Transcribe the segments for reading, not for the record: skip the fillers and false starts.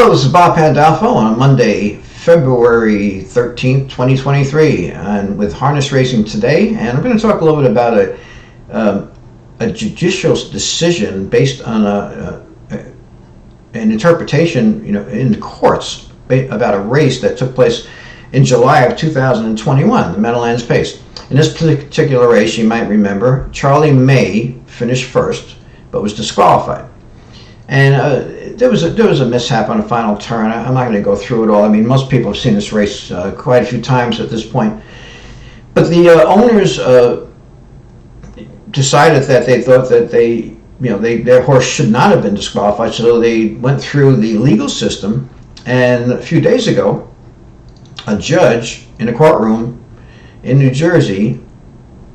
Hello, this is Bob Pandolfo on Monday, February 13th, 2023, and with Harness Racing Today. And I'm going to talk a little bit about a judicial decision based on an interpretation, in the courts about a race that took place in July of 2021, the Meadowlands Pace. In this particular race, you might remember, Charlie May finished first, but was disqualified. And there was a mishap on the final turn. I'm not going to go through it all. I mean, most people have seen this race quite a few times at this point. But the owners decided that they thought that their horse should not have been disqualified, so they went through the legal system. And a few days ago, a judge in a courtroom in New Jersey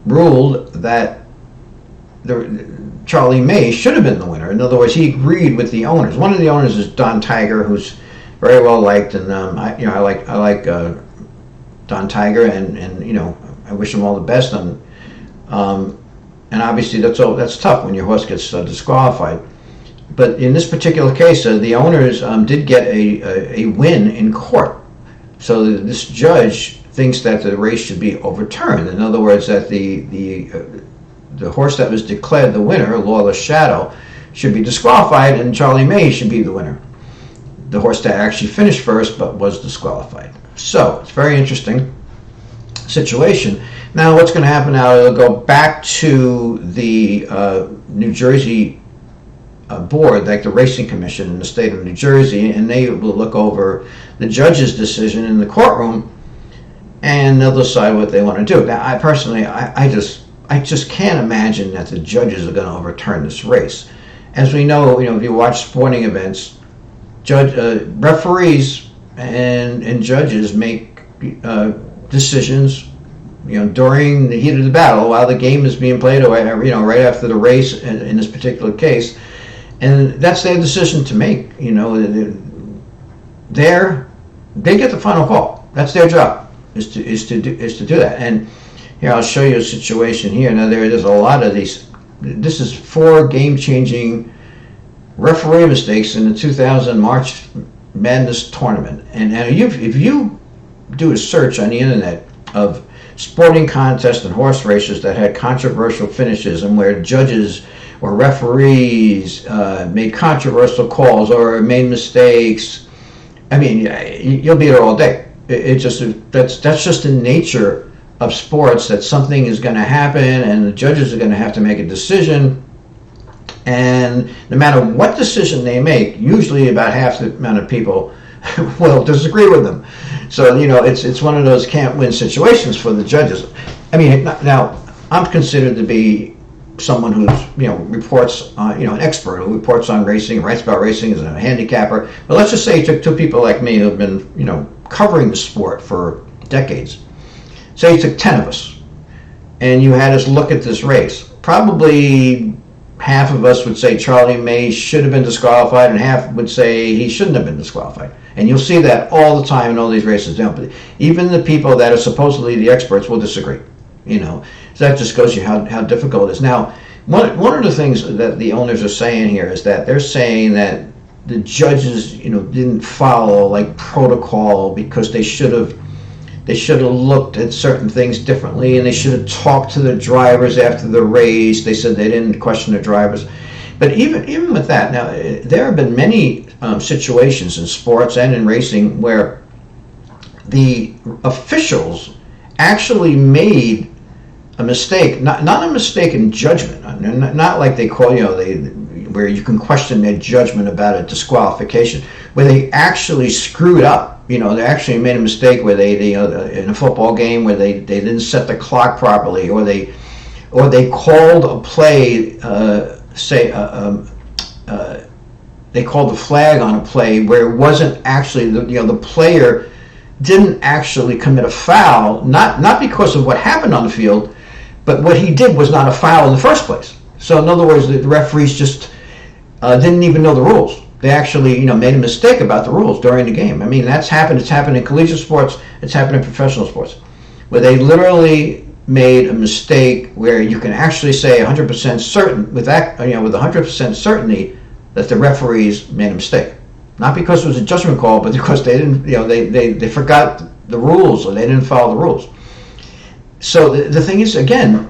ruled that Charlie May should have been the winner. In other words, he agreed with the owners. One of the owners is Don Tiger, who's very well liked, and I like Don Tiger, and I wish him all the best. And obviously that's tough when your horse gets disqualified. But in this particular case, the owners did get a win in court. So this judge thinks that the race should be overturned. In other words, that the horse that was declared the winner, Lawless Shadow, should be disqualified, and Charlie May should be the winner. The horse that actually finished first but was disqualified. So it's a very interesting situation. Now what's going to happen now, it'll go back to the New Jersey board, like the Racing Commission in the state of New Jersey, and they will look over the judge's decision in the courtroom, and they'll decide what they want to do. Now, I personally, I just can't imagine that the judges are going to overturn this race. As we know, if you watch sporting events, referees and judges make decisions, during the heat of the battle, while the game is being played, or right after the race. In this particular case, and that's their decision to make. They get the final call. That's their job, is to do that. And here, I'll show you a situation here. Now, there's a lot of these. This is 4 game-changing referee mistakes in the 2000 March Madness tournament. And if you do a search on the internet of sporting contests and horse races that had controversial finishes and where judges or referees made controversial calls or made mistakes, I mean, you'll be there all day. That's just the nature of sports, that something is going to happen and the judges are going to have to make a decision, and no matter what decision they make, usually about half the amount of people will disagree with them. So it's one of those can't-win situations for the judges. I mean, now I'm considered to be someone who's reports an expert who reports on racing, writes about racing, is a handicapper. But let's just say you took 2 people like me who've been covering the sport for decades. Say you took 10 of us, and you had us look at this race. Probably half of us would say Charlie May should have been disqualified, and half would say he shouldn't have been disqualified. And you'll see that all the time in all these races. Even the people that are supposedly the experts will disagree. So that just shows you how difficult it is. Now, one of the things that the owners are saying here is that they're saying that the judges, didn't follow like protocol, because they should have looked at certain things differently, and they should have talked to the drivers after the race. They said they didn't question the drivers. But even with that, now there have been many situations in sports and in racing where the officials actually made a mistake, not a mistake in judgment, not like they call, where you can question their judgment about a disqualification, where they actually screwed up. They actually made a mistake where they in a football game where they didn't set the clock properly, or they called a play, they called the flag on a play where it wasn't actually the player didn't actually commit a foul, not because of what happened on the field, but what he did was not a foul in the first place. So in other words, the referees just didn't even know the rules. They actually, made a mistake about the rules during the game. I mean, that's happened. It's happened in collegiate sports. It's happened in professional sports, where they literally made a mistake where you can actually say 100% certain with 100% certainty that the referees made a mistake. not because it was a judgment call, but because they didn't, they forgot the rules, or they didn't follow the rules. So the thing is, again,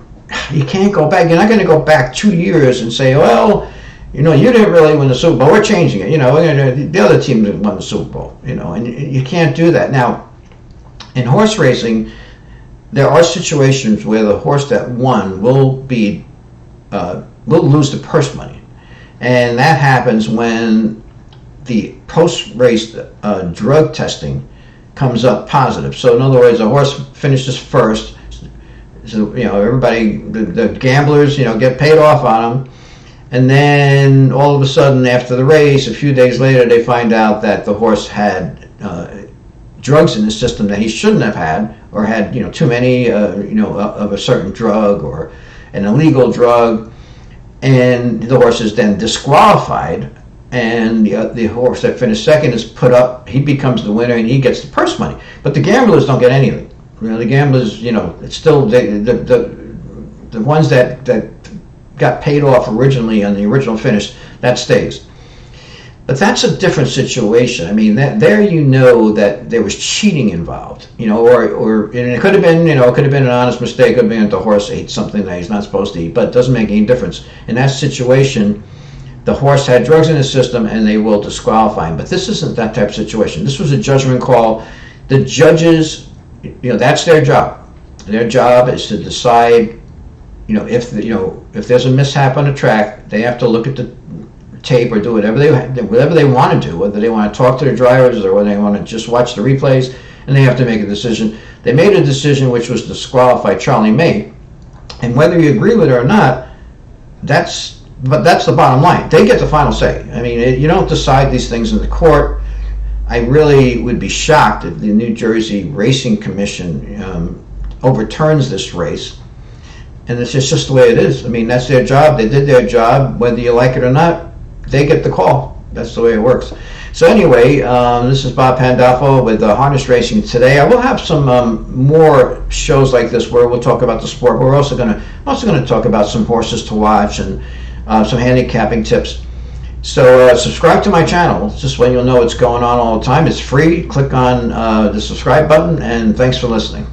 you can't go back. You're not going to go back 2 years and say, well, you didn't really win the Super Bowl. We're changing it. The other team won the Super Bowl. And you can't do that. Now, in horse racing, there are situations where the horse that won will lose the purse money, and that happens when the post-race drug testing comes up positive. So in other words, a horse finishes first. So everybody, the gamblers, get paid off on them, and then all of a sudden after the race, a few days later, they find out that the horse had drugs in the system that he shouldn't have had, or had too many of a certain drug or an illegal drug, and the horse is then disqualified, and the horse that finished second is put up. He becomes the winner, and he gets the purse money. But the gamblers don't get anything. The gamblers, it's still the ones that got paid off originally on the original finish, that stays. But that's a different situation. I mean, that there was cheating involved, or and it could have been, it could have been an honest mistake. It could have been that the horse ate something that he's not supposed to eat, but it doesn't make any difference. In that situation, the horse had drugs in his system, and they will disqualify him. But this isn't that type of situation. This was a judgment call. The judges, that's their job. Their job is to decide, if there's a mishap on the track, they have to look at the tape or do whatever they want to do, whether they want to talk to the drivers or whether they want to just watch the replays, and they have to make a decision. They made a decision which was to disqualify Charlie May, and whether you agree with it or not, that's the bottom line. They get the final say. I mean, you don't decide these things in the court. I really would be shocked if the New Jersey Racing Commission overturns this race. And it's just the way it is. I mean, that's their job. They did their job. Whether you like it or not, they get the call. That's the way it works. So anyway, this is Bob Pandolfo with Harness Racing Today. I will have some more shows like this where we'll talk about the sport, but we're also going to talk about some horses to watch and some handicapping tips. So subscribe to my channel. It's just when you'll know what's going on all the time. It's free. Click on the subscribe button, and thanks for listening.